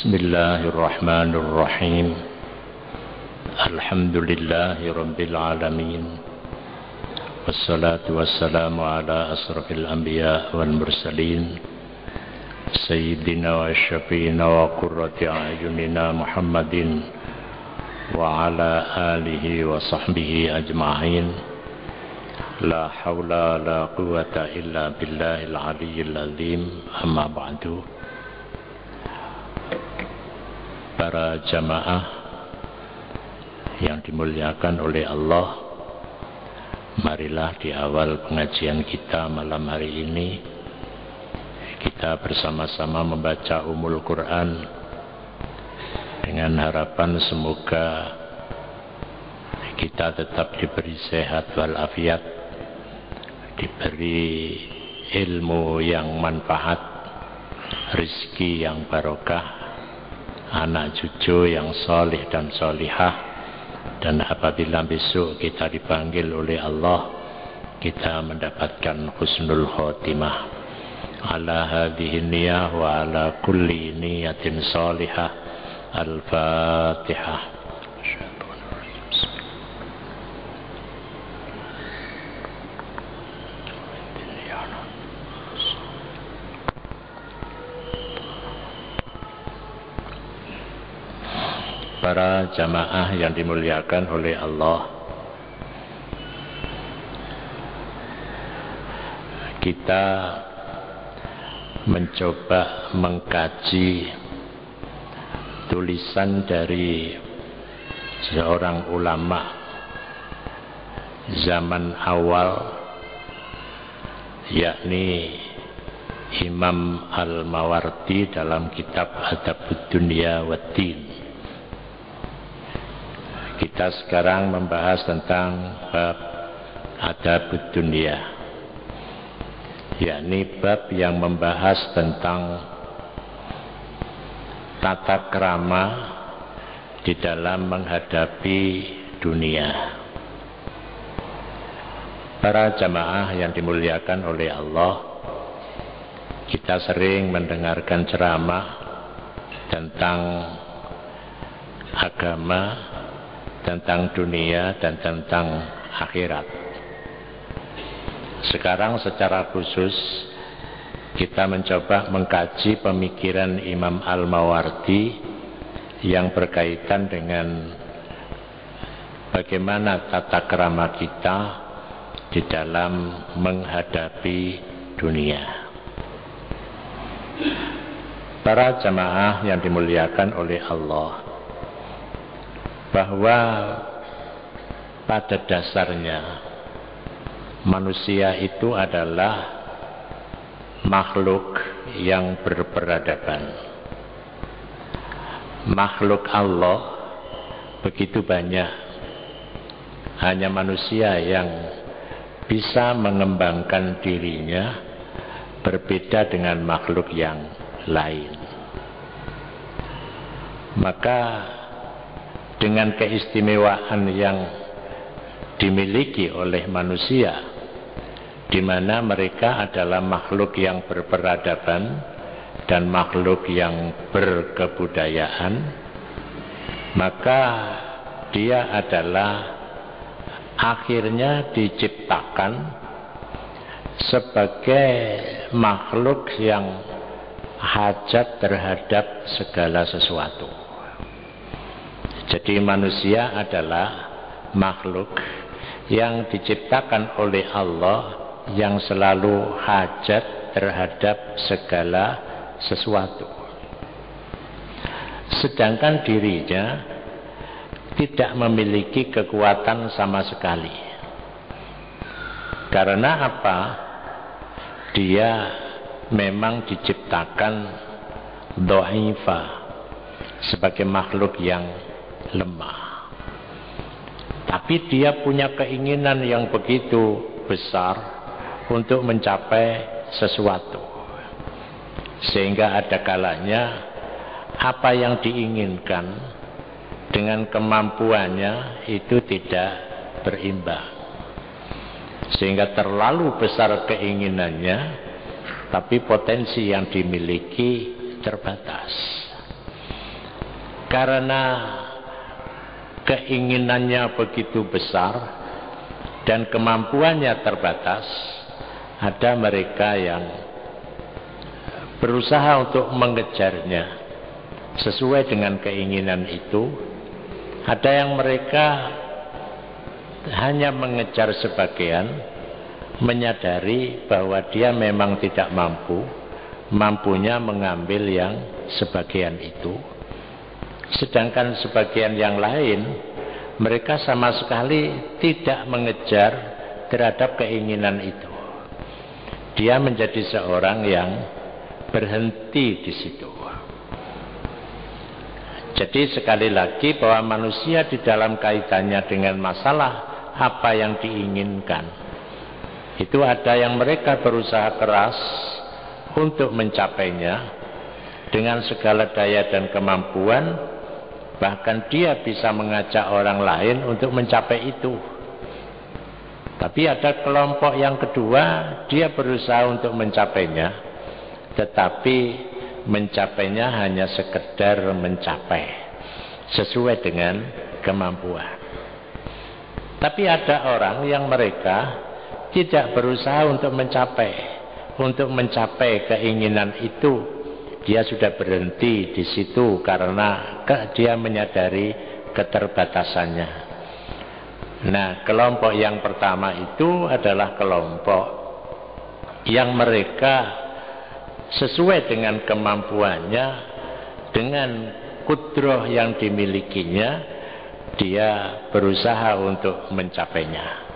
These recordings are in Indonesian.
Bismillahirrahmanirrahim. Alhamdulillahi rabbil alamin. Wassalatu wassalamu ala asrafil anbiya wal mursalin Sayyidina wa syafi'ina wa qurrati a'yunina Muhammadin wa ala alihi wa sahbihi ajma'in. La hawla la quwata illa billahil aliyyil azim. Amma ba'du. Para jamaah yang dimuliakan oleh Allah, marilah di awal pengajian kita malam hari ini kita bersama-sama membaca Ummul Quran dengan harapan semoga kita tetap diberi sehat walafiat, diberi ilmu yang manfaat, rezeki yang barokah, anak cucu yang soleh dan solihah, dan apabila besok kita dipanggil oleh Allah, kita mendapatkan husnul khotimah. Ala hadhihi niyah wa ala kulli niyatin solihah. Al-Fatihah. Para jamaah yang dimuliakan oleh Allah, kita mencoba mengkaji tulisan dari seorang ulama zaman awal, yakni Imam Al-Mawardi dalam kitab Adabud Dunya Waddin. Kita sekarang membahas tentang bab Adabud Dunya, yakni bab yang membahas tentang tata krama di dalam menghadapi dunia. Para jamaah yang dimuliakan oleh Allah, kita sering mendengarkan ceramah tentang agama, tentang dunia, dan tentang akhirat. Sekarang secara khusus kita mencoba mengkaji pemikiran Imam Al-Mawardi yang berkaitan dengan bagaimana tata krama kita di dalam menghadapi dunia. Para jamaah yang dimuliakan oleh Allah, bahwa pada dasarnya manusia itu adalah makhluk yang berperadaban. Makhluk Allah begitu banyak, hanya manusia yang bisa mengembangkan dirinya berbeda dengan makhluk yang lain. Maka dengan keistimewaan yang dimiliki oleh manusia, di mana mereka adalah makhluk yang berperadaban dan makhluk yang berkebudayaan, maka dia adalah akhirnya diciptakan sebagai makhluk yang hajat terhadap segala sesuatu. Jadi manusia adalah makhluk yang diciptakan oleh Allah yang selalu hajat terhadap segala sesuatu. Sedangkan dirinya tidak memiliki kekuatan sama sekali. Karena apa? Dia memang diciptakan dha'ifa, sebagai makhluk yang lemah. Tapi dia punya keinginan yang begitu besar untuk mencapai sesuatu, sehingga ada kalanya apa yang diinginkan dengan kemampuannya itu tidak berimbang, sehingga terlalu besar keinginannya tapi potensi yang dimiliki terbatas. karena keinginannya begitu besar dan kemampuannya terbatas, ada mereka yang berusaha untuk mengejarnya sesuai dengan keinginan itu. Ada yang mereka hanya mengejar sebagian, menyadari bahwa dia memang tidak mampu, mampunya mengambil yang sebagian itu. Sedangkan sebagian yang lain, mereka sama sekali tidak mengejar terhadap keinginan itu. Dia menjadi seorang yang berhenti di situ. Jadi sekali lagi bahwa manusia di dalam kaitannya dengan masalah apa yang diinginkan, itu ada yang mereka berusaha keras untuk mencapainya dengan segala daya dan kemampuan. Bahkan dia bisa mengajak orang lain untuk mencapai itu. Tapi ada kelompok yang kedua, dia berusaha untuk mencapainya, tetapi mencapainya hanya sekedar mencapai sesuai dengan kemampuan. Tapi ada orang yang mereka tidak berusaha untuk mencapai keinginan itu. Dia sudah berhenti di situ karena dia menyadari keterbatasannya. Nah, kelompok yang pertama itu adalah kelompok yang mereka sesuai dengan kemampuannya, dengan kudrah yang dimilikinya, dia berusaha untuk mencapainya.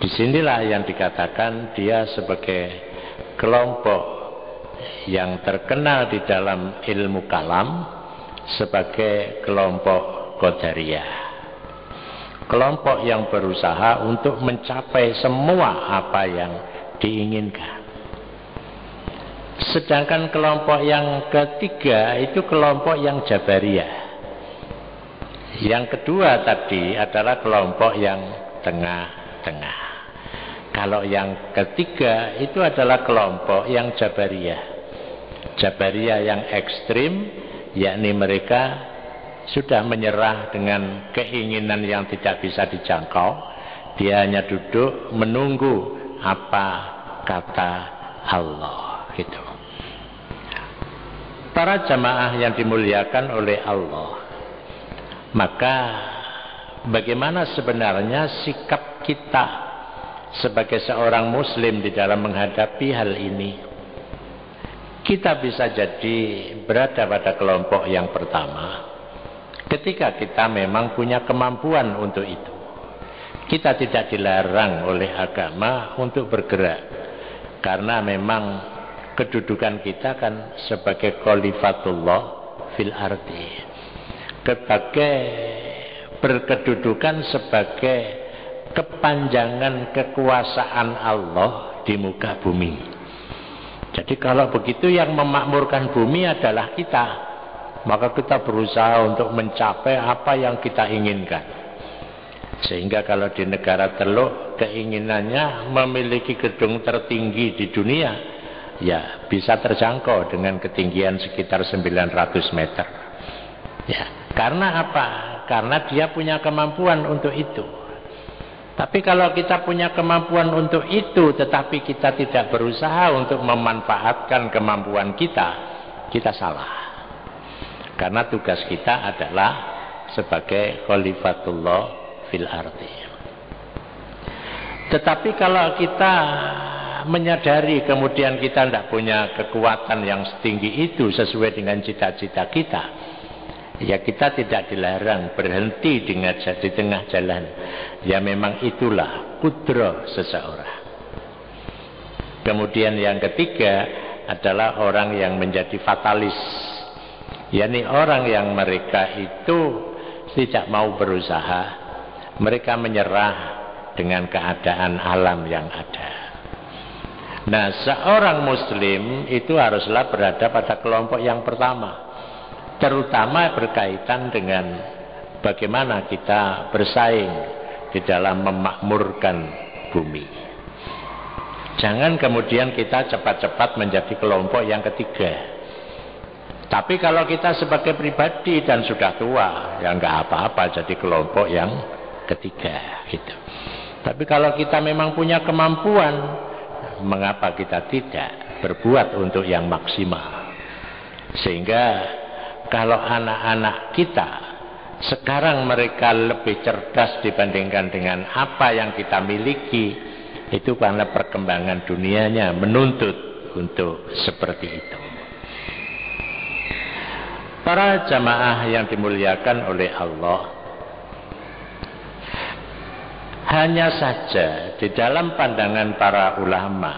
Disinilah yang dikatakan dia sebagai kelompok yang terkenal di dalam ilmu kalam sebagai kelompok Qadariyah. Kelompok yang berusaha untuk mencapai semua apa yang diinginkan. Sedangkan kelompok yang ketiga itu kelompok yang Jabariyah. Yang kedua tadi adalah kelompok yang tengah-tengah. Kalau yang ketiga itu adalah kelompok yang Jabariyah. Jabariyah yang ekstrim, yakni mereka sudah menyerah dengan keinginan yang tidak bisa dijangkau. Dia hanya duduk menunggu apa kata Allah, gitu. Para jamaah yang dimuliakan oleh Allah, maka bagaimana sebenarnya sikap kita sebagai seorang muslim di dalam menghadapi hal ini? Kita bisa jadi berada pada kelompok yang pertama ketika kita memang punya kemampuan untuk itu. Kita tidak dilarang oleh agama untuk bergerak, karena memang kedudukan kita kan sebagai khalifatullah fil ardi, sebagai berkedudukan sebagai kepanjangan kekuasaan Allah di muka bumi. Jadi kalau begitu yang memakmurkan bumi adalah kita, maka kita berusaha untuk mencapai apa yang kita inginkan. Sehingga kalau di negara Teluk keinginannya memiliki gedung tertinggi di dunia, ya bisa terjangkau dengan ketinggian sekitar 900 meter. Ya, karena apa? Karena dia punya kemampuan untuk itu. Tapi kalau kita punya kemampuan untuk itu, tetapi kita tidak berusaha untuk memanfaatkan kemampuan kita, kita salah. Karena tugas kita adalah sebagai khalifatullah fil ardi. Tetapi kalau kita menyadari kemudian kita tidak punya kekuatan yang setinggi itu sesuai dengan cita-cita kita, ya kita tidak dilarang berhenti di tengah jalan. Ya memang itulah kudrah seseorang. Kemudian yang ketiga adalah orang yang menjadi fatalis, yakni orang yang mereka itu tidak mau berusaha, mereka menyerah dengan keadaan alam yang ada. Nah, seorang muslim itu haruslah berada pada kelompok yang pertama, terutama berkaitan dengan bagaimana kita bersaing di dalam memakmurkan bumi. Jangan kemudian kita cepat-cepat menjadi kelompok yang ketiga. Tapi kalau kita sebagai pribadi dan sudah tua, ya nggak apa-apa jadi kelompok yang ketiga gitu. Tapi kalau kita memang punya kemampuan, mengapa kita tidak berbuat untuk yang maksimal? Sehingga kalau anak-anak kita sekarang mereka lebih cerdas dibandingkan dengan apa yang kita miliki, itu karena perkembangan dunianya menuntut untuk seperti itu. Para jamaah yang dimuliakan oleh Allah, hanya saja di dalam pandangan para ulama,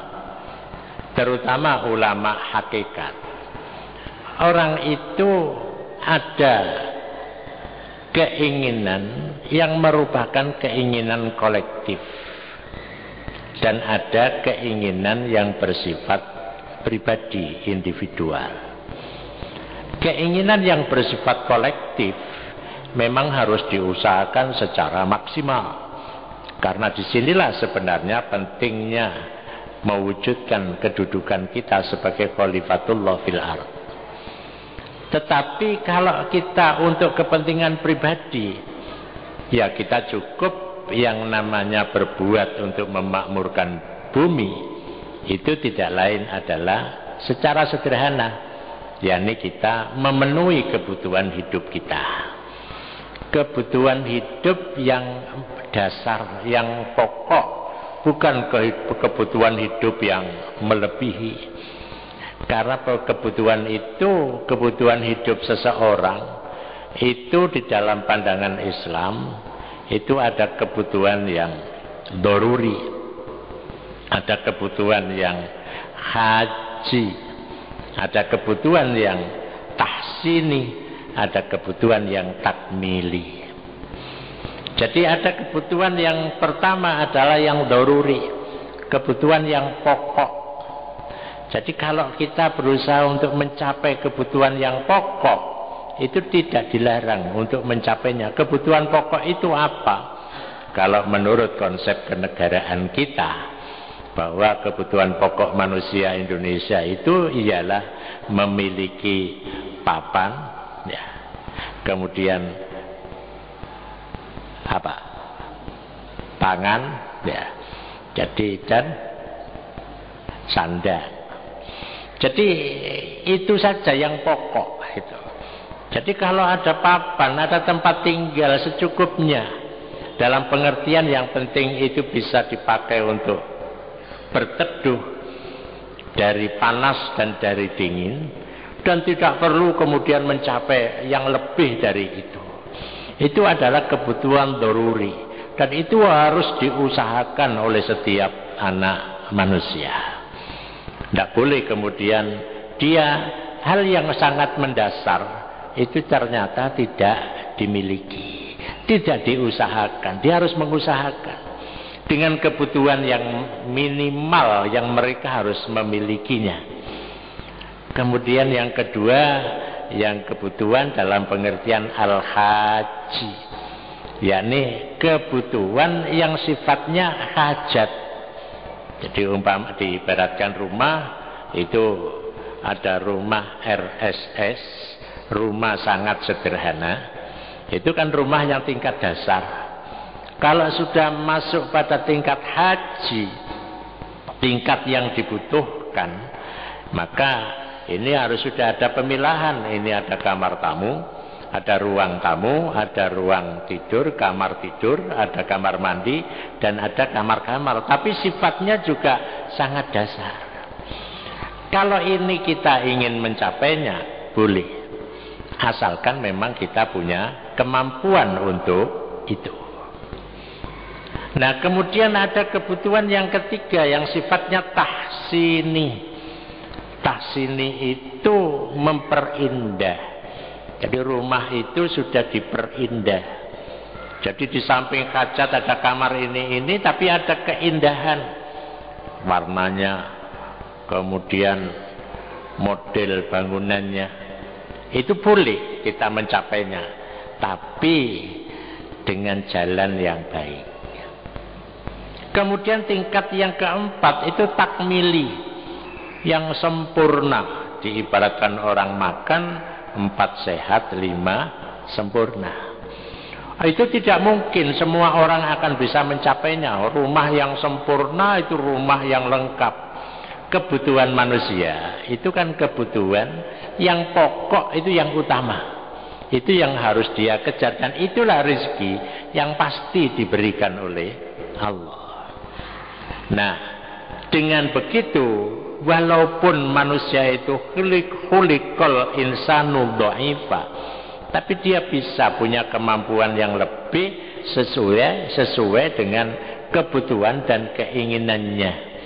terutama ulama hakikat, orang itu ada keinginan yang merupakan keinginan kolektif dan ada keinginan yang bersifat pribadi, individual. Keinginan yang bersifat kolektif memang harus diusahakan secara maksimal. Karena disinilah sebenarnya pentingnya mewujudkan kedudukan kita sebagai khalifatullah fil ardh. Tetapi kalau kita untuk kepentingan pribadi, ya kita cukup yang namanya berbuat untuk memakmurkan bumi. Itu tidak lain adalah secara sederhana, yakni kita memenuhi kebutuhan hidup kita. Kebutuhan hidup yang dasar, yang pokok, bukan kebutuhan hidup yang melebihi. Karena kebutuhan itu, kebutuhan hidup seseorang itu di dalam pandangan Islam itu ada kebutuhan yang doruri, ada kebutuhan yang haji, ada kebutuhan yang tahsini, ada kebutuhan yang takmili. Jadi ada kebutuhan yang pertama adalah yang doruri, kebutuhan yang pokok. Jadi kalau kita berusaha untuk mencapai kebutuhan yang pokok, itu tidak dilarang untuk mencapainya. Kebutuhan pokok itu apa? Kalau menurut konsep kenegaraan kita, bahwa kebutuhan pokok manusia Indonesia itu ialah memiliki papan, ya, kemudian apa? Pangan, ya. Jadi dan sandang. Jadi itu saja yang pokok itu. Jadi kalau ada papan, ada tempat tinggal secukupnya, dalam pengertian yang penting itu bisa dipakai untuk berteduh dari panas dan dari dingin, dan tidak perlu kemudian mencapai yang lebih dari itu. Itu adalah kebutuhan doruri, dan itu harus diusahakan oleh setiap anak manusia. Tidak boleh kemudian dia hal yang sangat mendasar itu ternyata tidak dimiliki, tidak diusahakan. Dia harus mengusahakan dengan kebutuhan yang minimal yang mereka harus memilikinya. Kemudian yang kedua, yang kebutuhan dalam pengertian al-haji, yakni kebutuhan yang sifatnya hajat. Jadi umpama diibaratkan rumah itu ada rumah RSS, rumah sangat sederhana. Itu kan rumah yang tingkat dasar. Kalau sudah masuk pada tingkat haji, tingkat yang dibutuhkan, maka ini harus sudah ada pemilahan. Ini ada kamar tamu, ada ruang tamu, ada ruang tidur, kamar tidur, ada kamar mandi, dan ada kamar-kamar. Tapi sifatnya juga sangat dasar. Kalau ini kita ingin mencapainya, boleh. Asalkan memang kita punya kemampuan untuk itu. Nah, kemudian ada kebutuhan yang ketiga yang sifatnya tahsini. Tahsini itu memperindah. Jadi rumah itu sudah diperindah. Jadi di samping kaca ada kamar ini, tapi ada keindahan. Warnanya, kemudian model bangunannya. Itu boleh kita mencapainya. Tapi dengan jalan yang baik. Kemudian tingkat yang keempat itu takmili. Yang sempurna. diibaratkan orang makan 4 sehat 5 sempurna. Itu tidak mungkin semua orang akan bisa mencapainya. Rumah yang sempurna itu rumah yang lengkap. Kebutuhan manusia itu kan kebutuhan yang pokok, itu yang utama. Itu yang harus dia kejar, dan itulah rezeki yang pasti diberikan oleh Allah. Nah, dengan begitu, walaupun manusia itu khuliqal insanu dha'ifa, tapi dia bisa punya kemampuan yang lebih sesuai dengan kebutuhan dan keinginannya.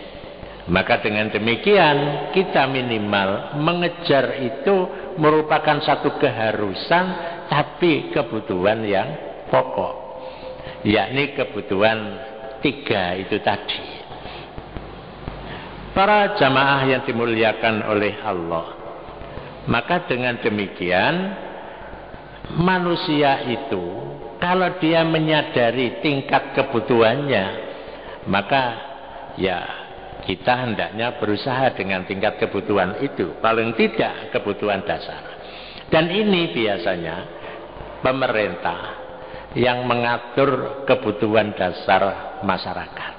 Maka dengan demikian kita minimal mengejar itu merupakan satu keharusan, tapi kebutuhan yang pokok, yakni kebutuhan 3 itu tadi. Para jamaah yang dimuliakan oleh Allah, maka dengan demikian manusia itu kalau dia menyadari tingkat kebutuhannya, maka ya kita hendaknya berusaha dengan tingkat kebutuhan itu, paling tidak kebutuhan dasar. Dan ini biasanya pemerintah yang mengatur kebutuhan dasar masyarakat.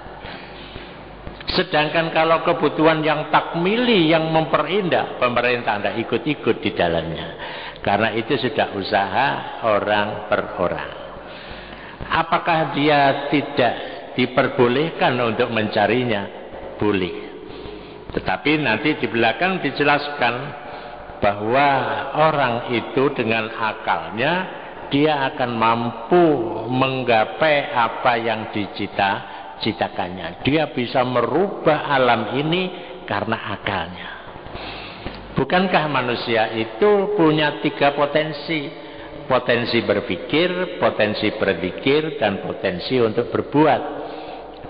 Sedangkan kalau kebutuhan yang takmili, yang memperindah, pemerintah tidak ikut-ikut di dalamnya. Karena itu sudah usaha orang per orang. Apakah dia tidak diperbolehkan untuk mencarinya? Boleh. Tetapi nanti di belakang dijelaskan bahwa orang itu dengan akalnya dia akan mampu menggapai apa yang dicita-citakannya. Dia bisa merubah alam ini karena akalnya. Bukankah manusia itu punya 3 potensi? Potensi berpikir, potensi berzikir, dan potensi untuk berbuat.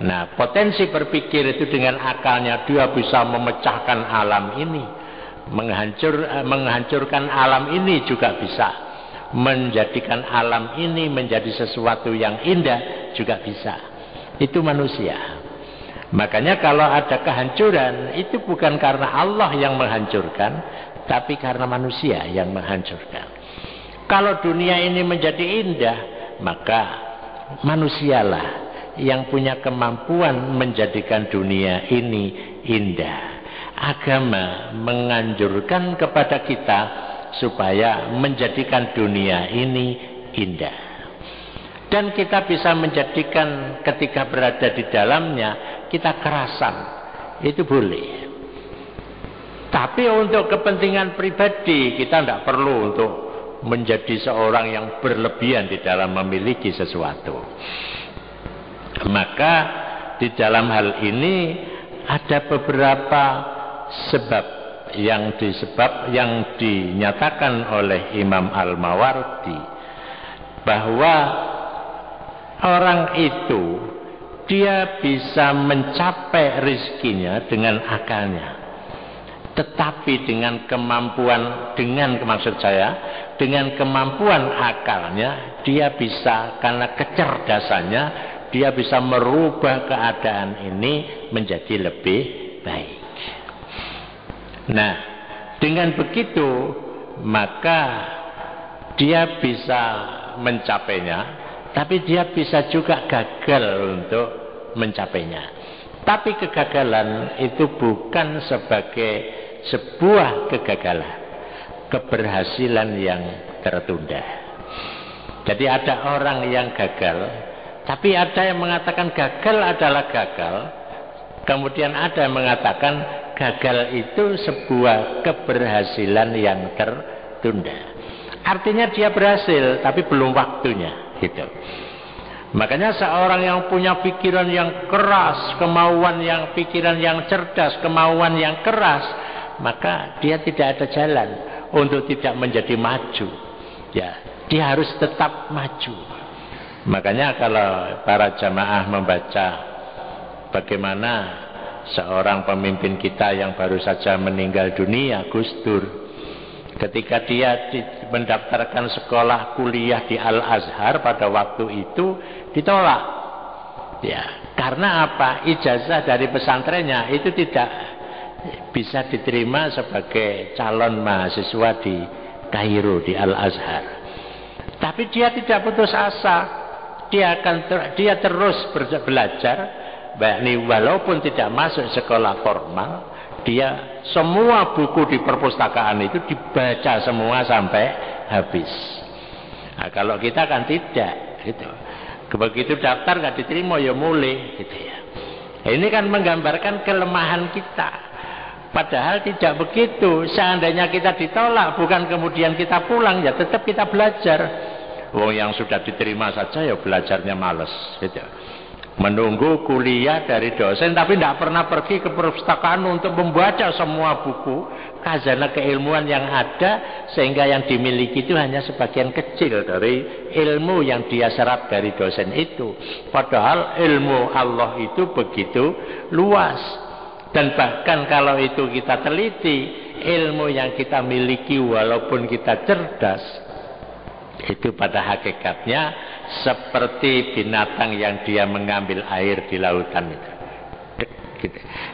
Nah, potensi berpikir itu dengan akalnya dia bisa memecahkan alam ini, menghancurkan alam ini juga bisa, menjadikan alam ini menjadi sesuatu yang indah juga bisa. Itu manusia. Makanya kalau ada kehancuran itu bukan karena Allah yang menghancurkan, tapi karena manusia yang menghancurkan. Kalau dunia ini menjadi indah, maka manusialah yang punya kemampuan menjadikan dunia ini indah. Agama menganjurkan kepada kita supaya menjadikan dunia ini indah. Dan kita bisa menjadikan ketika berada di dalamnya kita kerasan, itu boleh. Tapi untuk kepentingan pribadi kita tidak perlu untuk menjadi seorang yang berlebihan di dalam memiliki sesuatu. Maka di dalam hal ini ada beberapa sebab yang dinyatakan oleh Imam Al-Mawardi, bahwa orang itu dia bisa mencapai rizkinya dengan akalnya, tetapi dengan kemampuan, dengan kemampuan akalnya dia bisa, karena kecerdasannya dia bisa merubah keadaan ini menjadi lebih baik. Nah, dengan begitu maka dia bisa mencapainya, tapi dia bisa juga gagal untuk mencapainya. Tapi kegagalan itu bukan sebagai sebuah kegagalan, keberhasilan yang tertunda. Jadi ada orang yang gagal, tapi ada yang mengatakan gagal adalah gagal. Kemudian ada yang mengatakan gagal itu sebuah keberhasilan yang tertunda. Artinya dia berhasil, tapi belum waktunya, gitu. Makanya seorang yang punya pikiran yang keras, pikiran yang cerdas, kemauan yang keras, maka dia tidak ada jalan untuk tidak menjadi maju. Ya, dia harus tetap maju. Makanya kalau para jamaah membaca bagaimana seorang pemimpin kita yang baru saja meninggal dunia, Gus Dur, ketika dia mendaftarkan sekolah kuliah di Al-Azhar pada waktu itu ditolak. Ya, karena apa? Ijazah dari pesantrennya itu bisa diterima sebagai calon mahasiswa di Kairo, di Al-Azhar. Tapi dia tidak putus asa. Dia terus belajar, walaupun tidak masuk sekolah formal, dia semua buku di perpustakaan itu dibaca semua sampai habis. Nah, kalau kita kan tidak, gitu. Begitu daftar nggak diterima ya mulai, gitu ya. Ini kan menggambarkan kelemahan kita. Padahal tidak begitu. Seandainya kita ditolak, bukan kemudian kita pulang, ya tetap kita belajar. Wong yang sudah diterima saja ya belajarnya males, gitu. Menunggu kuliah dari dosen tapi tidak pernah pergi ke perpustakaan untuk membaca semua buku khazanah keilmuan yang ada, sehingga yang dimiliki itu hanya sebagian kecil dari ilmu yang dia serap dari dosen itu. Padahal ilmu Allah itu begitu luas, dan bahkan kalau itu kita teliti, ilmu yang kita miliki walaupun kita cerdas, itu pada hakikatnya seperti binatang yang dia mengambil air di lautan itu.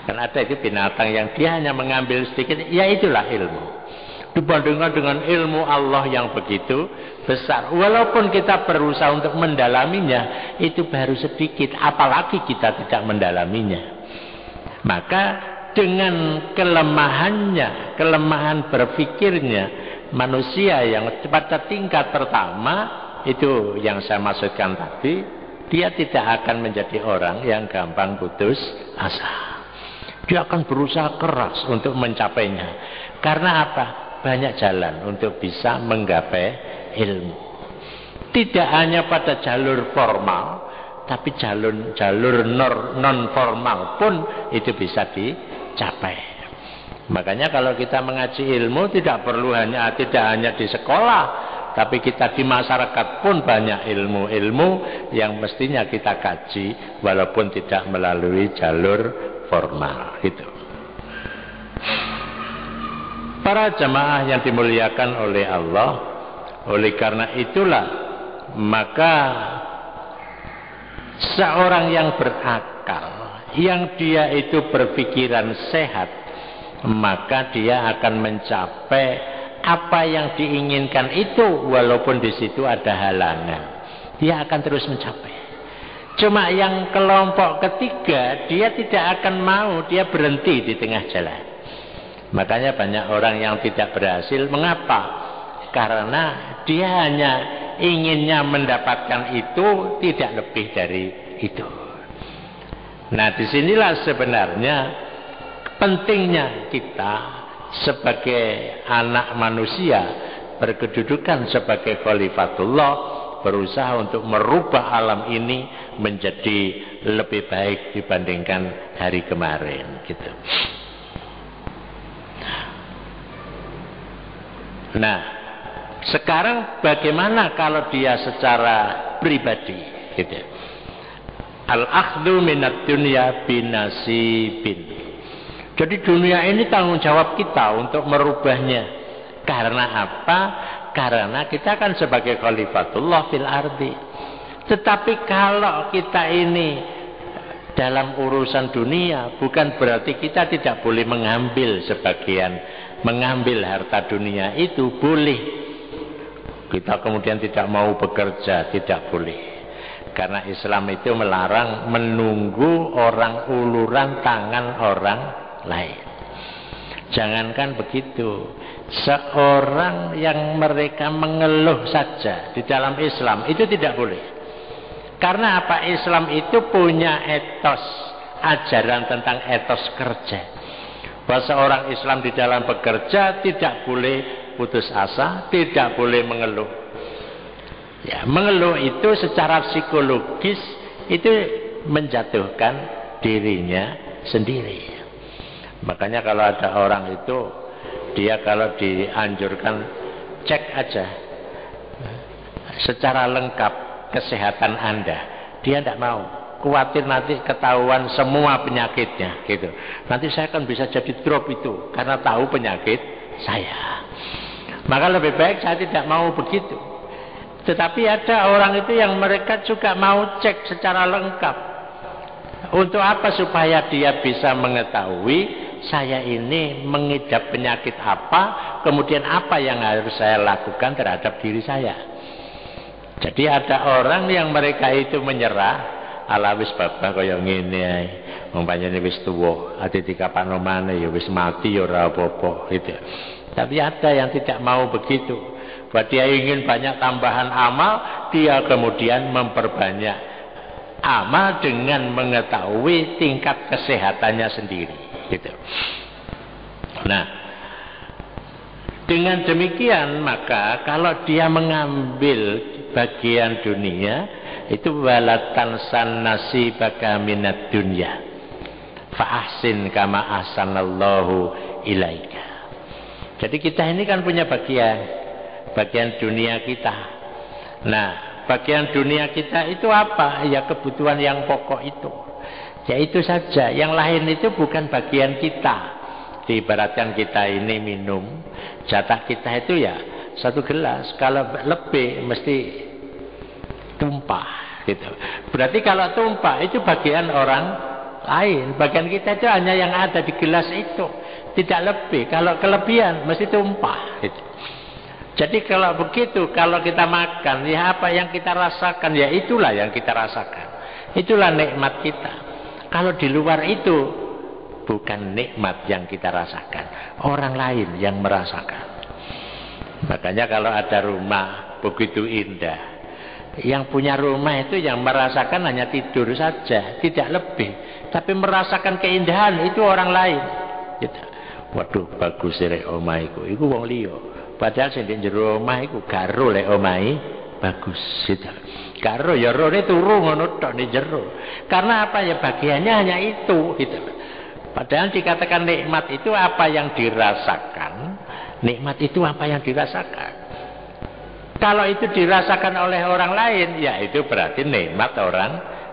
Kan ada itu binatang yang dia hanya mengambil sedikit, ya itulah ilmu. Dibandingkan dengan ilmu Allah yang begitu besar, walaupun kita berusaha untuk mendalaminya, itu baru sedikit, apalagi kita tidak mendalaminya. Maka dengan kelemahannya, kelemahan berpikirnya, manusia yang pada tingkat pertama itu yang saya maksudkan tadi, dia tidak akan menjadi orang yang gampang putus asa. Dia akan berusaha keras untuk mencapainya. Karena apa? Banyak jalan untuk bisa menggapai ilmu. Tidak hanya pada jalur formal, tapi jalur non formal pun itu bisa dicapai. Makanya kalau kita mengaji ilmu tidak hanya di sekolah, tapi kita di masyarakat pun banyak ilmu-ilmu yang mestinya kita kaji walaupun tidak melalui jalur formal, gitu. Para jamaah yang dimuliakan oleh Allah, oleh karena itulah maka seorang yang berakal, yang dia itu berpikiran sehat, maka dia akan mencapai apa yang diinginkan itu walaupun di situ ada halangan. Dia akan terus mencapai. Cuma yang kelompok ketiga, dia tidak akan mau, dia berhenti di tengah jalan. Makanya banyak orang yang tidak berhasil. Mengapa? Karena dia hanya inginnya mendapatkan itu, tidak lebih dari itu. Nah, disinilah sebenarnya pentingnya kita sebagai anak manusia berkedudukan sebagai khalifatullah, berusaha untuk merubah alam ini menjadi lebih baik dibandingkan hari kemarin, gitu. Nah, sekarang bagaimana kalau dia secara pribadi, gitu. Al-akhdhu minad dunya binasibin. Jadi dunia ini tanggung jawab kita untuk merubahnya. Karena apa? Karena kita kan sebagai khalifatullah fil ardi. Tetapi kalau kita ini dalam urusan dunia, bukan berarti kita tidak boleh mengambil sebagian, mengambil harta dunia itu boleh. Kita kemudian tidak mau bekerja, tidak boleh. Karena Islam itu melarang menunggu orang uluran tangan orang lain. Jangankan begitu, seorang yang mereka mengeluh saja di dalam Islam itu tidak boleh. Karena apa? Islam itu punya etos, ajaran tentang etos kerja. Bahwa seorang Islam di dalam bekerja tidak boleh putus asa, tidak boleh mengeluh. Ya, mengeluh itu secara psikologis itu menjatuhkan dirinya sendiri. Makanya kalau ada orang itu, dia kalau dianjurkan cek aja secara lengkap kesehatan Anda, dia tidak mau. Khawatir nanti ketahuan semua penyakitnya, gitu. Nanti saya kan bisa jadi drop itu karena tahu penyakit saya. Maka lebih baik saya tidak mau begitu. Tetapi ada orang itu yang mereka juga mau cek secara lengkap. Untuk apa? Supaya dia bisa mengetahui saya ini mengidap penyakit apa, kemudian apa yang harus saya lakukan terhadap diri saya. Jadi ada orang yang mereka itu menyerah, ala wis babah kaya ngene ae, umpamane wis tuwa, ati dikapan omane ya wis mati ya ora apa-apa gitu. Tapi ada yang tidak mau begitu. Bahwa dia ingin banyak tambahan amal, dia kemudian memperbanyak amal dengan mengetahui tingkat kesehatannya sendiri gitu. Nah, dengan demikian maka kalau dia mengambil bagian dunia itu walatan san nasibaka minad dunya fa ahsin kama ahsanallahu ilaika. Jadi kita ini kan punya bagian dunia kita. Nah, bagian dunia kita itu apa? Ya kebutuhan yang pokok itu. Ya itu saja. Yang lain itu bukan bagian kita. Diibaratkan kita ini minum, jatah kita itu ya 1 gelas. Kalau lebih mesti tumpah gitu. Berarti kalau tumpah itu bagian orang lain. Bagian kita itu hanya yang ada di gelas itu, tidak lebih. Kalau kelebihan mesti tumpah gitu. Jadi kalau begitu, kalau kita makan, ya apa yang kita rasakan, ya itulah yang kita rasakan. Itulah nikmat kita. Kalau di luar itu, bukan nikmat yang kita rasakan, orang lain yang merasakan. Makanya kalau ada rumah begitu indah, yang punya rumah itu yang merasakan hanya tidur saja, tidak lebih. Tapi merasakan keindahan itu orang lain. Gitu. Waduh, bagus rek omahku, iku wong liya. Padahal sing ndek jero omah iku garo lek omahe bagus gitu. Garo ya rone turu ngono tok ndek jero. Karena apa ya bagiannya hanya itu gitu. Padahal dikatakan nikmat itu apa yang dirasakan. Nikmat itu apa yang dirasakan. Kalau itu dirasakan oleh orang lain, ya itu berarti nikmat orang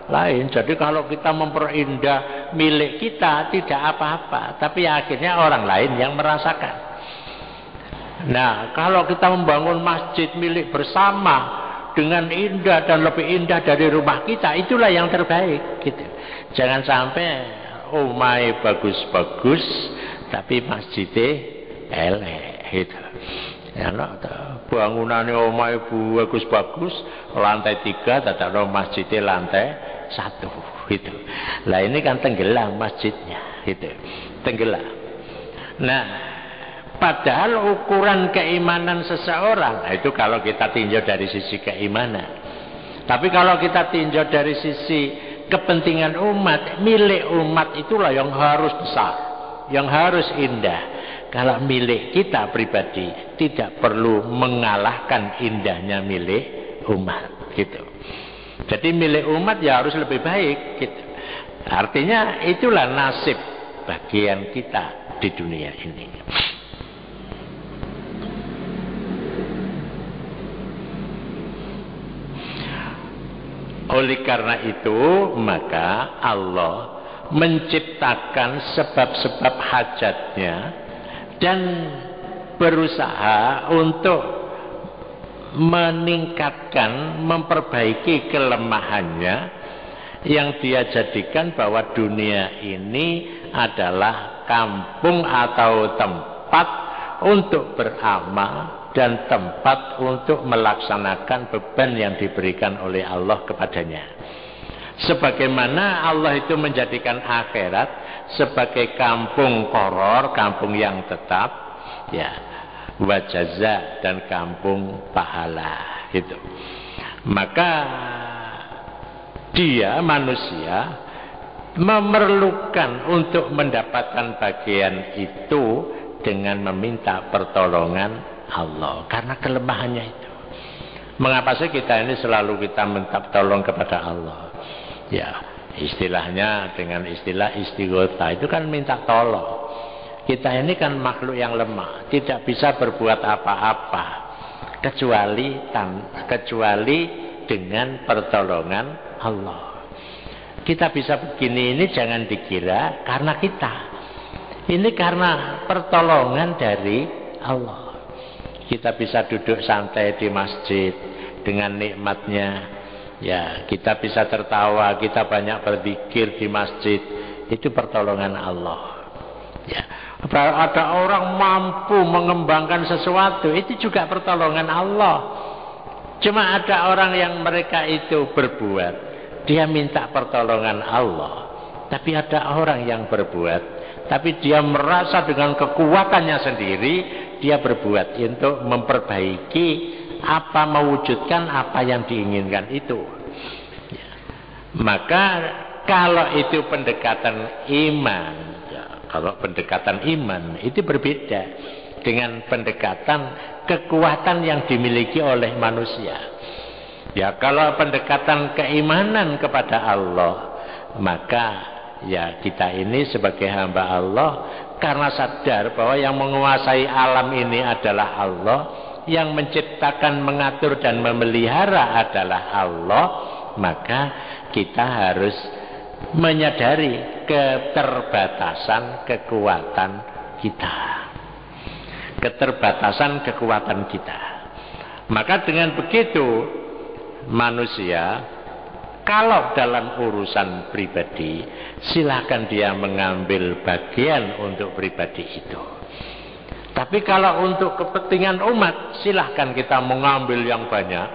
lain. Jadi kalau kita memperindah milik kita tidak apa-apa, tapi akhirnya orang lain yang merasakan. Nah, kalau kita membangun masjid milik bersama dengan indah dan lebih indah dari rumah kita, itulah yang terbaik gitu. Jangan sampai omahe bagus-bagus tapi masjidnya elek gitu. Ya, bangunannya omahe bagus-bagus, lantai 3, dadakno masjidnya lantai 1 gitu. Lah ini kan tenggelam masjidnya gitu. Tenggelam. Nah, padahal ukuran keimanan seseorang itu kalau kita tinjau dari sisi keimanan. Tapi kalau kita tinjau dari sisi kepentingan umat, milik umat itulah yang harus besar, yang harus indah. Kalau milik kita pribadi tidak perlu mengalahkan indahnya milik umat gitu. Jadi milik umat ya harus lebih baik gitu. Artinya itulah nasib bagian kita di dunia ini. Oleh karena itu maka Allah menciptakan sebab-sebab hajatnya dan berusaha untuk meningkatkan, memperbaiki kelemahannya yang dia jadikan bahwa dunia ini adalah kampung atau tempat untuk beramal dan tempat untuk melaksanakan beban yang diberikan oleh Allah kepadanya. Sebagaimana Allah itu menjadikan akhirat sebagai kampung koror, kampung yang tetap, ya, wajaza dan kampung pahala gitu. Maka dia manusia memerlukan untuk mendapatkan bagian itu dengan meminta pertolongan Allah karena kelemahannya itu. Mengapa sih kita ini selalu kita minta tolong kepada Allah? Ya, istilahnya dengan istilah istighotsah itu kan minta tolong. Kita ini kan makhluk yang lemah, tidak bisa berbuat apa-apa kecuali dengan pertolongan Allah. Kita bisa begini ini jangan dikira karena kita. Ini karena pertolongan dari Allah. Kita bisa duduk santai di masjid dengan nikmatnya. Ya, kita bisa tertawa, kita banyak berzikir di masjid. Itu pertolongan Allah. Ya, ada orang mampu mengembangkan sesuatu, itu juga pertolongan Allah. Cuma ada orang yang mereka itu berbuat, dia minta pertolongan Allah. Tapi ada orang yang berbuat, tapi dia merasa dengan kekuatannya sendiri, dia berbuat untuk memperbaiki apa, mewujudkan apa yang diinginkan itu. Ya. Maka kalau itu pendekatan iman, kalau pendekatan iman itu berbeda dengan pendekatan kekuatan yang dimiliki oleh manusia. Ya, kalau pendekatan keimanan kepada Allah, maka ya kita ini sebagai hamba Allah, karena sadar bahwa yang menguasai alam ini adalah Allah, yang menciptakan, mengatur dan memelihara adalah Allah, maka kita harus menyadari keterbatasan kekuatan kita. Keterbatasan kekuatan kita. Maka dengan begitu manusia kalau dalam urusan pribadi, silakan dia mengambil bagian untuk pribadi itu. Tapi kalau untuk kepentingan umat, silahkan kita mengambil yang banyak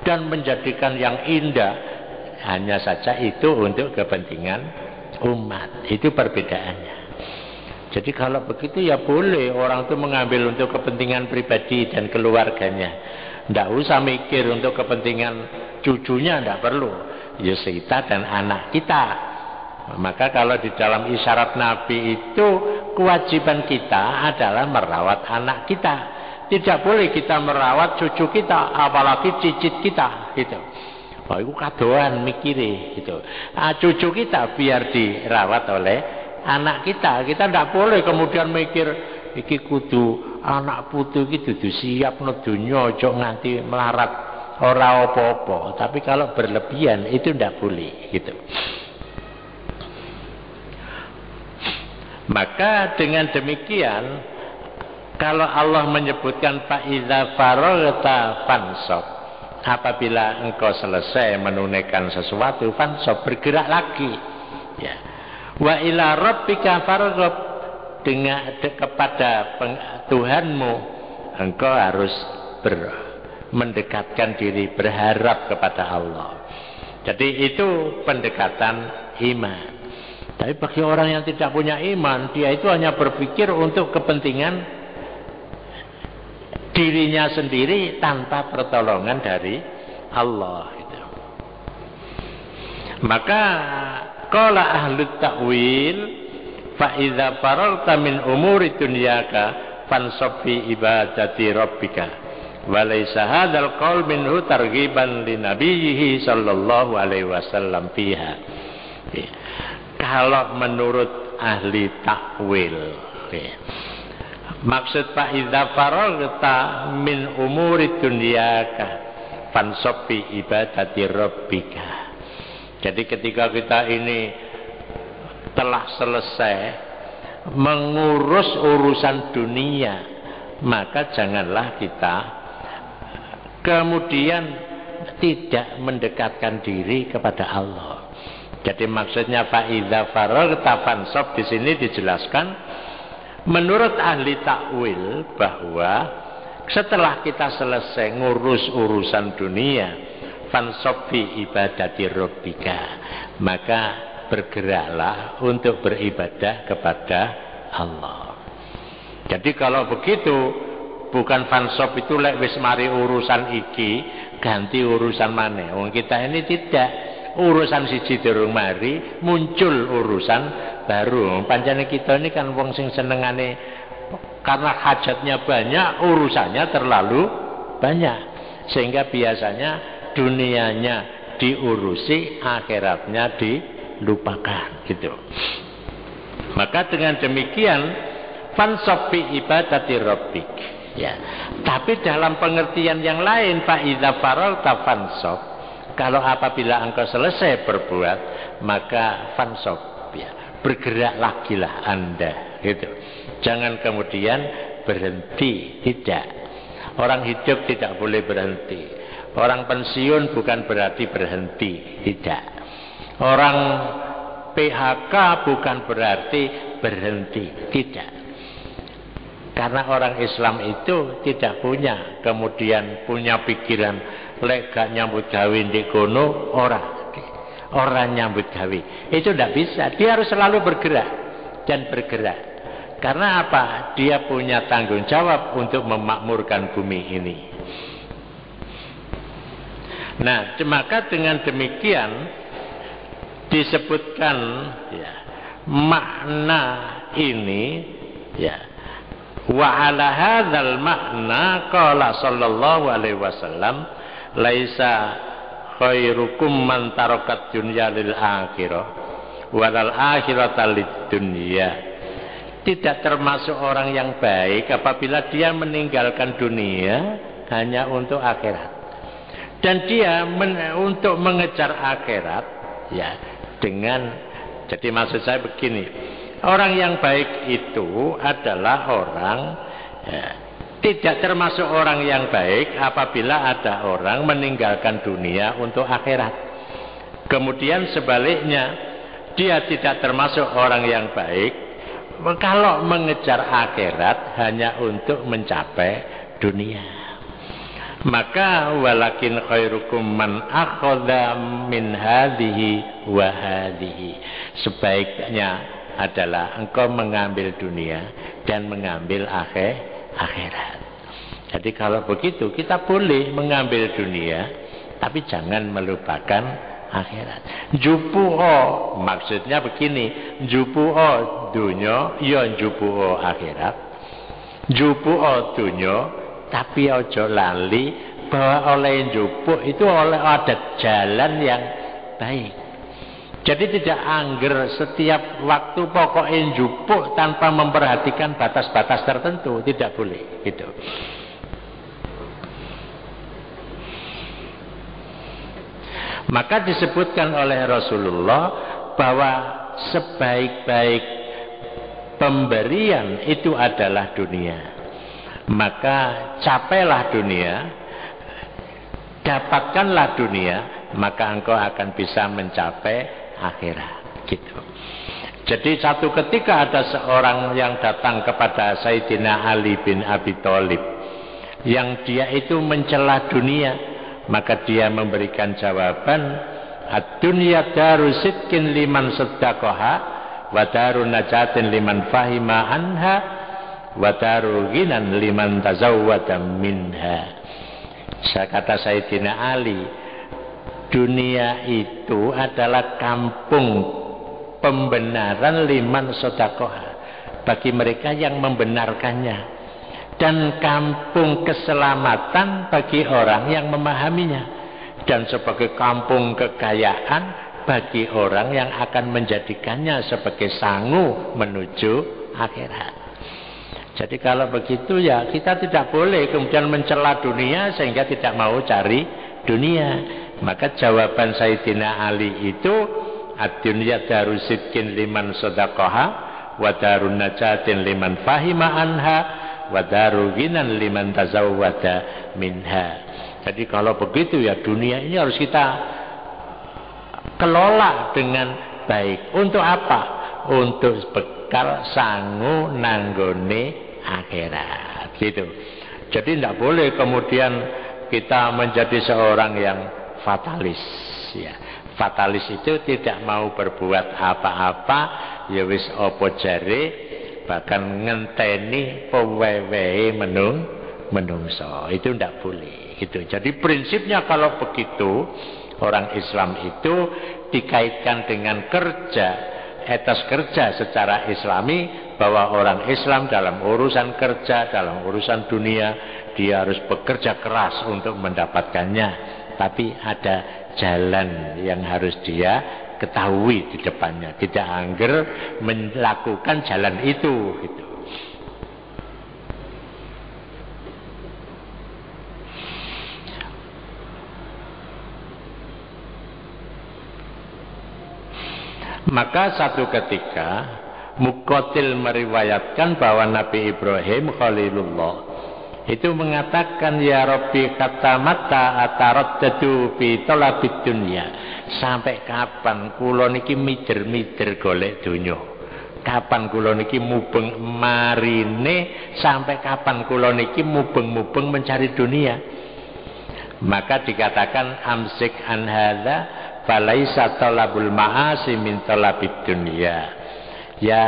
dan menjadikan yang indah. Hanya saja itu untuk kepentingan umat. Itu perbedaannya. Jadi kalau begitu ya boleh orang itu mengambil untuk kepentingan pribadi dan keluarganya. Tidak usah mikir untuk kepentingan cucunya, tidak perlu. Ya kita dan anak kita. Maka kalau di dalam isyarat Nabi itu, kewajiban kita adalah merawat anak kita. Tidak boleh kita merawat cucu kita, apalagi cicit kita, gitu. Oh, itu kadoan mikiri, gitu. Cucu kita biar dirawat oleh anak kita. Kita tidak boleh kemudian mikir iki kudu anak putu iki dudu siap no dunya, ojo nganti melarat ora apa-apa. Tapi kalau berlebihan itu tidak boleh, gitu. Maka dengan demikian, kalau Allah menyebutkan fa iza faraghta fansab, apabila engkau selesai menunaikan sesuatu, fansab, bergerak lagi. Ya. Wa ila rabbika farghab, dengan kepada Tuhanmu engkau harus mendekatkan diri, berharap kepada Allah. Jadi itu pendekatan iman. Tapi bagi orang yang tidak punya iman, dia itu hanya berpikir untuk kepentingan dirinya sendiri tanpa pertolongan dari Allah. Gitu. Maka qala ahlut ta'wil fa idza faragta min umuri dunyaka fansab fi ibadati rabbika wa laysa hadzal qaul minhu targhiban li nabiyhi sallallahu alaihi wasallam fiha. Kalau menurut ahli takwil, maksud fa idza faragta min umuri dunyaka fansab fi ibadati rabbika. Jadi ketika kita ini telah selesai mengurus urusan dunia, maka janganlah kita kemudian tidak mendekatkan diri kepada Allah. Jadi maksudnya fa idza faraghta fansab di sini dijelaskan menurut ahli takwil bahwa setelah kita selesai ngurus urusan dunia, fansab fi ibadati rabbika, maka bergeraklah untuk beribadah kepada Allah. Jadi kalau begitu, bukan fansab itu lek wis mari urusan iki ganti urusan maneh. Wong kita ini tidak, urusan siji durung mari muncul urusan baru. Pancene kita ini kan wong sing senengane karena hajatnya banyak, urusannya terlalu banyak, sehingga biasanya dunianya diurusi, akhiratnya dilupakan, gitu. Maka dengan demikian fansab fi ibadati rabbik, ya. Tapi dalam pengertian yang lain, fa idza faragta fansab, kalau apabila engkau selesai berbuat, maka fansab, ya, bergerak lagilah Anda, gitu. Jangan kemudian berhenti, tidak. Orang hidup tidak boleh berhenti. Orang pensiun bukan berarti berhenti, tidak. Orang PHK bukan berarti berhenti. Tidak. Karena orang Islam itu tidak punya kemudian punya pikiran lek gak nyambut gawe ndek kono orang nyambut gawe. Itu tidak bisa. Dia harus selalu bergerak dan bergerak. Karena apa? Dia punya tanggung jawab untuk memakmurkan bumi ini. Nah, maka dengan demikian disebutkan ya, makna ini ya. Wa ala hadzal makna qala sallallahu alaihi wasallam laisa khairukum man tarakat dunya lil akhirah walal akhirata lid dunya. Tidak termasuk orang yang baik apabila dia meninggalkan dunia hanya untuk akhirat. Dan dia untuk mengejar akhirat ya dengan, jadi maksud saya begini, orang yang baik itu adalah orang ya, tidak termasuk orang yang baik apabila ada orang meninggalkan dunia untuk akhirat. Kemudian sebaliknya, dia tidak termasuk orang yang baik kalau mengejar akhirat hanya untuk mencapai dunia. Maka walakin khairukum man akhadha min hadhihi wa hadhihi. Sebaiknya adalah engkau mengambil dunia dan mengambil akhirat. Jadi kalau begitu kita boleh mengambil dunia tapi jangan melupakan akhirat. Jupuo maksudnya begini, jupuo dunya ya jupuo akhirat. Jupuo dunya tapi ojo lali bahwa oleh jupuk itu oleh ada jalan yang baik. Jadi tidak angger setiap waktu pokoknya jupuk tanpa memperhatikan batas-batas tertentu, tidak boleh gitu. Maka disebutkan oleh Rasulullah bahwa sebaik-baik pemberian itu adalah dunia. Maka capailah dunia, dapatkanlah dunia, maka engkau akan bisa mencapai akhirat gitu. Jadi satu ketika ada seorang yang datang kepada Sayyidina Ali bin Abi Thalib yang dia itu mencela dunia, maka dia memberikan jawaban, ad-dunya daru sidqin liman saddaqaha wa daru najatin liman fahima anha wa daru ghinan liman tazawwada minha. Kata Sayyidina Ali, dunia itu adalah kampung pembenaran liman sedekah bagi mereka yang membenarkannya, dan kampung keselamatan bagi orang yang memahaminya, dan sebagai kampung kekayaan bagi orang yang akan menjadikannya sebagai sangu menuju akhirat. Jadi kalau begitu ya kita tidak boleh kemudian mencela dunia sehingga tidak mau cari dunia. Maka jawaban Sayyidina Ali itu ad-dunya daru sidqin liman sadaqaha wa darun najatin liman fahima anha wa daru ghinan liman tazawwada minha. Jadi kalau begitu ya dunia ini harus kita kelola dengan baik. Untuk apa? Untuk bekal sangu nanggone akhirat gitu. Jadi tidak boleh kemudian kita menjadi seorang yang fatalis ya. Fatalis itu tidak mau berbuat apa-apa ya wis apa jare, bahkan ngenteni pewewehe menungso. Itu tidak boleh gitu. Jadi prinsipnya kalau begitu orang Islam itu dikaitkan dengan kerja, etos kerja secara islami, bahwa orang Islam dalam urusan kerja, dalam urusan dunia, dia harus bekerja keras untuk mendapatkannya. Tapi ada jalan yang harus dia ketahui di depannya, tidak angger melakukan jalan itu gitu. Maka satu ketika Muqatil meriwayatkan bahwa Nabi Ibrahim Khalilullah itu mengatakan, ya Rabbi kata mata ataraddadu fi talabid dunya, sampai kapan kula niki mider-mider golek dunya, kapan kula niki mubeng marine, sampai kapan kula niki mubeng-mubeng mencari dunia. Maka dikatakan amsik an hadza falaisa talabul ma'asi min talabid dunya. Ya,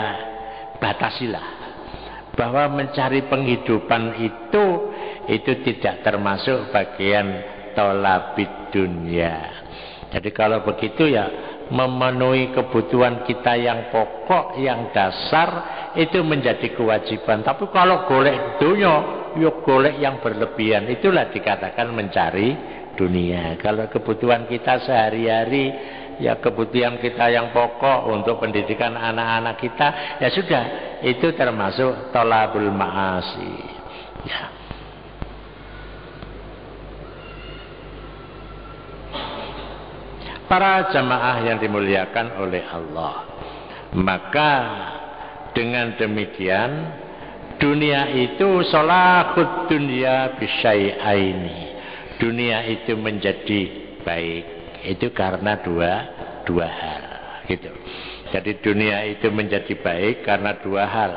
batasilah bahwa mencari penghidupan itu tidak termasuk bagian talabid dunya. Jadi kalau begitu ya memenuhi kebutuhan kita yang pokok, yang dasar itu menjadi kewajiban. Tapi kalau golek dunia, ya golek yang berlebihan, itulah dikatakan mencari dunia. Kalau kebutuhan kita sehari-hari, ya kebutuhan kita yang pokok untuk pendidikan anak-anak kita, ya sudah, itu termasuk thalabul ma'asi. Ya. Para jamaah yang dimuliakan oleh Allah, maka dengan demikian dunia itu salahud dunia bisyai'aini. Dunia itu menjadi baik itu karena dua hal gitu. Jadi dunia itu menjadi baik karena dua hal.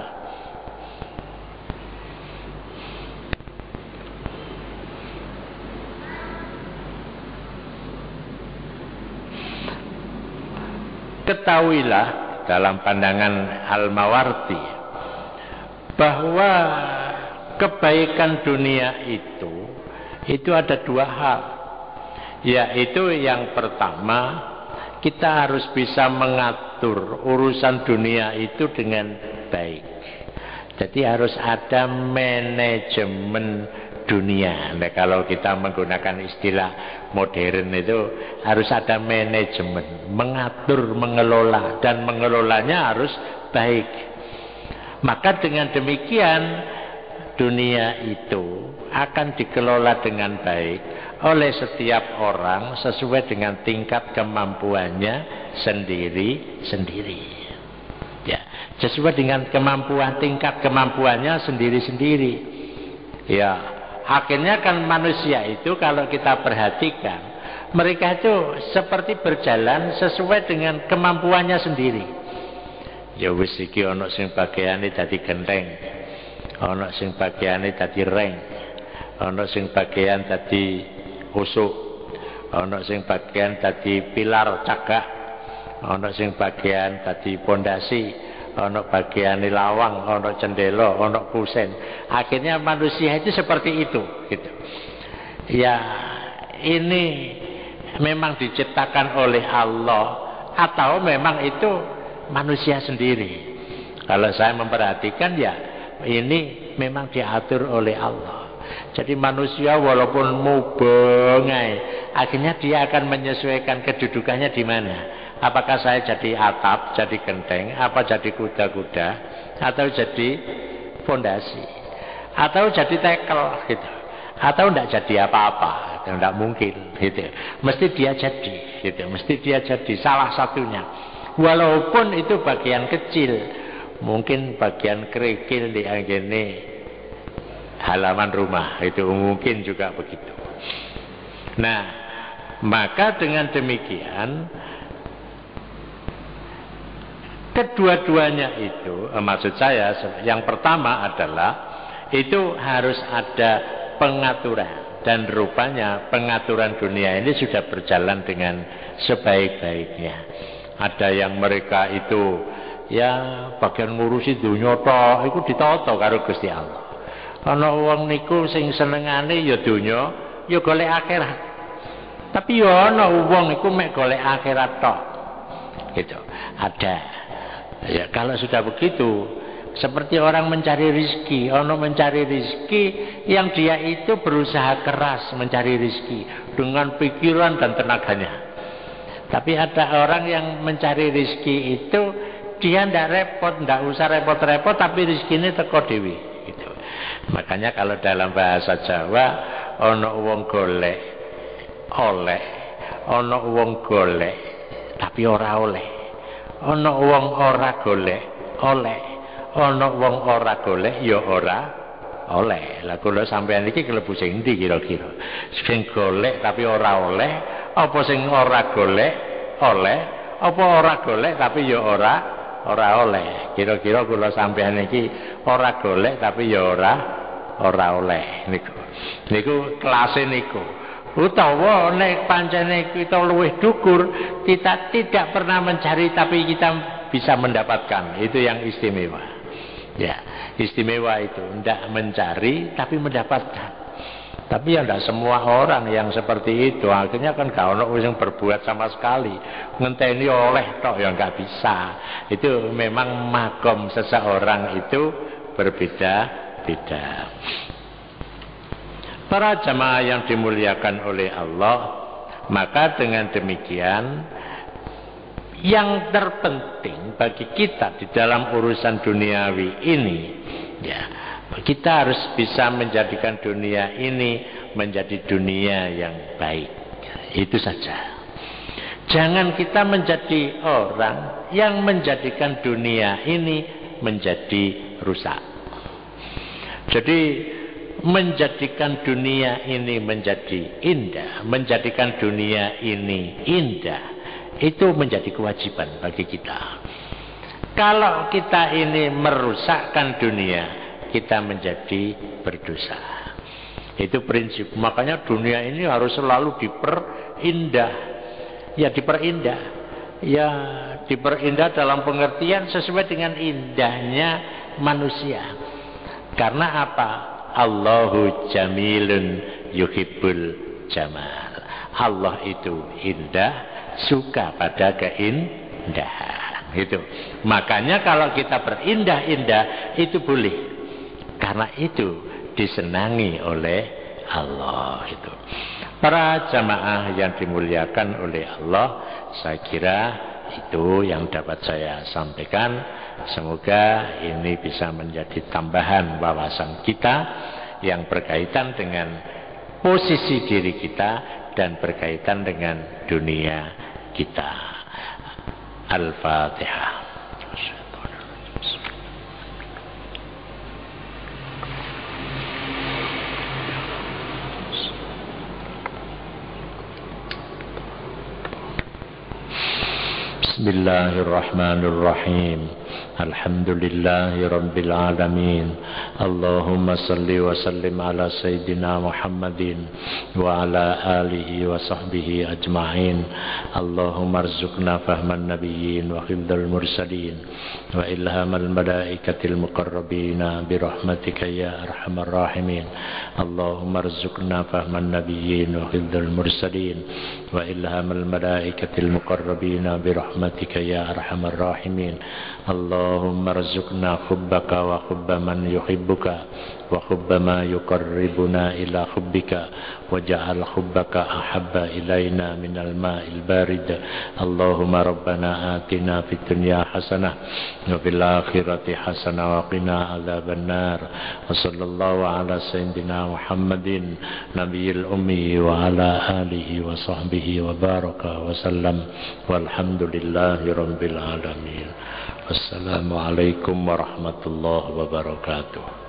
Ketahuilah dalam pandangan Al-Mawardi bahwa kebaikan dunia itu ada dua hal. Yaitu yang pertama, kita harus bisa mengatur urusan dunia itu dengan baik. Jadi harus ada manajemen dunia. Nah, kalau kita menggunakan istilah modern itu harus ada manajemen, mengatur, mengelola, dan mengelolanya harus baik. Maka dengan demikian dunia itu akan dikelola dengan baik oleh setiap orang sesuai dengan tingkat kemampuannya sendiri-sendiri. Ya, sesuai dengan tingkat kemampuannya sendiri-sendiri. Ya, akhirnya kan manusia itu kalau kita perhatikan, mereka itu seperti berjalan sesuai dengan kemampuannya sendiri. Ya wis iki ana sing bagiane dadi genteng, ana sing bagiane dadi reng, ana sing bagian dadi usuk, ana sing bagian dadi pilar cagak, ana sing bagian dadi pondasi, ana bagiane lawang, ana cendela, ana kusen. Akhirnya manusia itu seperti itu gitu. Ya, ini memang diciptakan oleh Allah atau memang itu manusia sendiri. Kalau saya memperhatikan ya ini memang diatur oleh Allah. Jadi manusia walaupun mubengai, akhirnya dia akan menyesuaikan kedudukannya di mana. Apakah saya jadi atap, jadi genteng, apa jadi kuda-kuda, atau jadi fondasi, atau jadi tekel gitu, atau tidak jadi apa-apa, tidak mungkin gitu. Mesti dia jadi gitu, mesti dia jadi salah satunya. Walaupun itu bagian kecil, mungkin bagian kerikil di anggene halaman rumah, itu mungkin juga begitu. Nah, maka dengan demikian kedua-duanya itu, maksud saya yang pertama adalah itu harus ada pengaturan, dan rupanya pengaturan dunia ini sudah berjalan dengan sebaik-baiknya. Ada yang mereka itu ya bagian ngurusi dunia tok iku ditata karo Gusti Allah. Ana wong niku sing senengane ya dunya, ya golek akhirat. Tapi ya ana wong iku mek golek akhirat tok. Gitu. Ada. Ya kalau sudah begitu seperti orang mencari rizki, orang mencari rizki yang dia itu berusaha keras mencari rizki dengan pikiran dan tenaganya. Tapi ada orang yang mencari rizki itu dia tidak repot, tidak usah repot-repot, tapi rizkinya teko dewi gitu. Makanya kalau dalam bahasa Jawa ono wong golek oleh, ono wong golek tapi ora oleh, ono wong ora golek oleh, ono wong ora golek ya ora oleh. Lah kula sampeyan iki klebu sing ndi kira-kira? Sing golek tapi ora oleh, apa sing ora golek oleh, apa ora golek tapi ya ora ora oleh. Kira-kira kula sampeyan iki ora golek tapi ya ora oleh niku. Niku kelase niku. Utawa nek pancene kita luwih dhuwur, kita tidak pernah mencari tapi kita bisa mendapatkan. Itu yang istimewa. Ya, istimewa itu ndak mencari tapi mendapatkan. Tapi ya tidak semua orang yang seperti itu. Akhirnya kan gak ono yang berbuat sama sekali. Ngenteni oleh tok ya nggak bisa. Itu memang makom seseorang itu berbeda-beda. Para jamaah yang dimuliakan oleh Allah, maka dengan demikian yang terpenting bagi kita di dalam urusan duniawi ini, ya, kita harus bisa menjadikan dunia ini menjadi dunia yang baik. Itu saja. Jangan kita menjadi orang yang menjadikan dunia ini menjadi rusak. Jadi menjadikan dunia ini menjadi indah, menjadikan dunia ini indah, itu menjadi kewajiban bagi kita. Kalau kita ini merusakkan dunia, kita menjadi berdosa. Itu prinsip. Makanya dunia ini harus selalu diperindah. Ya diperindah. Ya diperindah dalam pengertian sesuai dengan indahnya manusia. Karena apa? Allahu jamilun yuhibbul jamal. Allah itu indah, suka pada keindahan. Itu. Makanya kalau kita berindah-indah itu boleh. Karena itu disenangi oleh Allah itu. Para jamaah yang dimuliakan oleh Allah, saya kira itu yang dapat saya sampaikan. Semoga ini bisa menjadi tambahan wawasan kita yang berkaitan dengan posisi diri kita dan berkaitan dengan dunia kita. Al-Fatihah. Bismillahirrahmanirrahim. Alhamdulillahi Rabbil Alamin. Allahumma salli wa sallim ala Sayyidina Muhammadin wa ala alihi wa sahbihi ajma'in. Allahumma arzuqna fahman nabiyyin wa khibdal mursalin wa ilhamal malaikatil muqarrabina birahmatika ya arhamar rahimin. Allahumma arzuqna fahman nabiyyin wa khibdal mursalin wa ilhamal malaikatil muqarrabina birahmatika ya arhamar rahimin. Allahumma arzuqna hubbaka wa hubba man yuhibbuka wa hubba ma yuqarribuna ila hubbika waj'al hubbaka ahabba ilaina minal ma'il barid. Allahumma rabbana atina fid dunya hasanah wa fil akhirati hasanah wa qina adzaban nar. Wa sallallahu ala sayyidina Muhammadin nabiyil ummi wa ala alihi wa sahbihi wa baraka wa sallam. Walhamdulillahi rabbil alamin. Assalamualaikum warahmatullahi wabarakatuh.